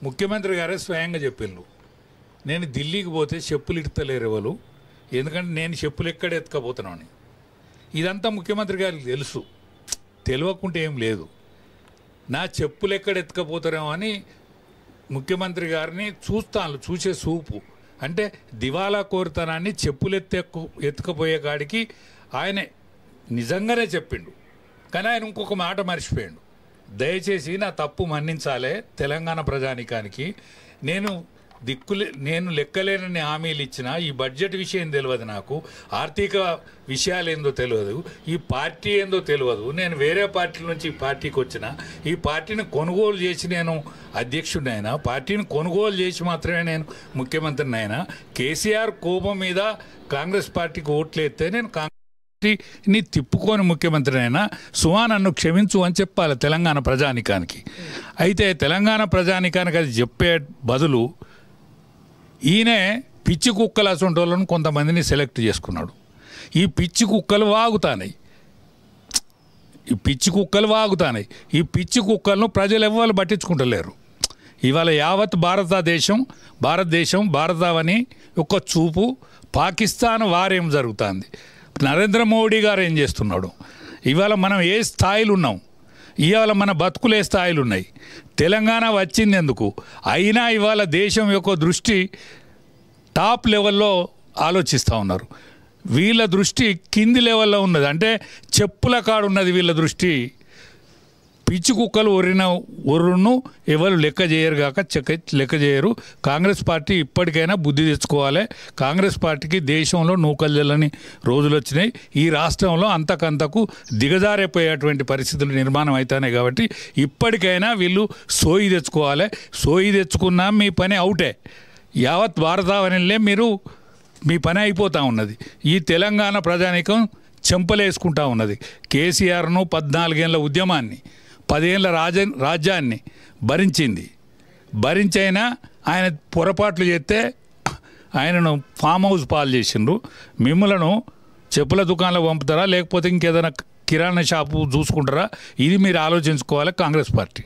ముఖ్యమంత్రి గారే స్వయంగా చెప్పిండ్రు, నేను ఢిల్లీకి పోతే చెప్పులు ఇడతలేరు ఎవరు, ఎందుకంటే నేను చెప్పులు ఎక్కడ ఎత్తుకపోతున్నాను. ఇదంతా ముఖ్యమంత్రి గారికి తెలుసు, తెలియకుంటే ఏం లేదు. నా చెప్పులు ఎక్కడ ఎత్తుకపోతారేమో అని ముఖ్యమంత్రి గారిని చూసే చూపు అంటే దివాలా కోరుతనాన్ని చెప్పులు ఎత్తుకపోయే కాడికి ఆయన నిజంగానే చెప్పిండు. కానీ ఆయన ఇంకొక మాట మర్చిపోయాడు. దయచేసి నా తప్పు మన్నించాలే, తెలంగాణ ప్రజానికానికి నేను లెక్కలేనని హామీలు ఇచ్చిన ఈ బడ్జెట్ విషయం తెలియదు, నాకు ఆర్థిక విషయాలు ఏందో తెలియదు, ఈ పార్టీ ఏందో తెలియదు, నేను వేరే పార్టీ నుంచి ఈ పార్టీకి వచ్చిన, ఈ పార్టీని కొనుగోలు చేసి నేను అధ్యక్షుడిని అయినా, పార్టీని కొనుగోలు చేసి మాత్రమే నేను ముఖ్యమంత్రిని అయినా, కేసీఆర్ కోపం మీద కాంగ్రెస్ పార్టీకి ఓట్లు వేస్తే నేను ని తిప్పుకొని ముఖ్యమంత్రి అయినా సుమా నన్ను క్షమించు అని చెప్పాలి తెలంగాణ ప్రజానికానికి. అయితే తెలంగాణ ప్రజానికానికి అది చెప్పే బదులు ఈయనే పిచ్చి కుక్కలు అసంటి వాళ్ళను కొంతమందిని సెలెక్ట్ చేసుకున్నాడు. ఈ పిచ్చి కుక్కలు వాగుతాయి, ఈ పిచ్చి కుక్కలను ప్రజలు ఎవ్వరు పట్టించుకుంటలేరు. ఇవాళ యావత్ భారతావని ఒక చూపు పాకిస్తాన్ వారేం జరుగుతుంది, నరేంద్ర మోడీ గారు ఏం చేస్తున్నాడు, ఇవాళ మనం ఏ స్థాయిలు ఉన్నాం, ఇవాళ మన బతుకులు ఏ స్థాయిలు ఉన్నాయి, తెలంగాణ వచ్చింది ఎందుకు, అయినా ఇవాళ దేశం యొక్క దృష్టి టాప్ లెవెల్లో ఆలోచిస్తూ ఉన్నారు. వీళ్ళ దృష్టి కింది లెవెల్లో ఉన్నది, అంటే చెప్పుల కాడు ఉన్నది వీళ్ళ దృష్టి. పిచ్చి కుక్కలు ఒర్రును ఎవరు లెక్క చేయరు. కాంగ్రెస్ పార్టీ ఇప్పటికైనా బుద్ధి తెచ్చుకోవాలి. కాంగ్రెస్ పార్టీకి దేశంలో నూకలు జల్లని రోజులు వచ్చినాయి. ఈ రాష్ట్రంలో అంతకంతకు దిగజారిపోయేటువంటి పరిస్థితులు నిర్మాణం అవుతాయి. కాబట్టి ఇప్పటికైనా వీళ్ళు సోయి తెచ్చుకోవాలి. సోయి తెచ్చుకున్నా మీ పని అవుటే, యావత్ భారతావనిలే మీ పని అయిపోతూ ఉన్నది. ఈ తెలంగాణ ప్రజానీకం చెంపలేసుకుంటా ఉన్నది. కేసీఆర్ను 14 ఏళ్ళ ఉద్యమాన్ని, 10 ఏళ్ళ రాజ్యాన్ని భరించైనా ఆయన పొరపాట్లు చేస్తే ఆయనను ఫామ్ హౌస్ పాలు చేసిండ్రు. మిమ్మలను చెప్పుల దుకాణంలో పంపుతారా, లేకపోతే ఇంకేదైనా కిరాణా షాపు చూసుకుంటారా, ఇది మీరు ఆలోచించుకోవాలి కాంగ్రెస్ పార్టీ.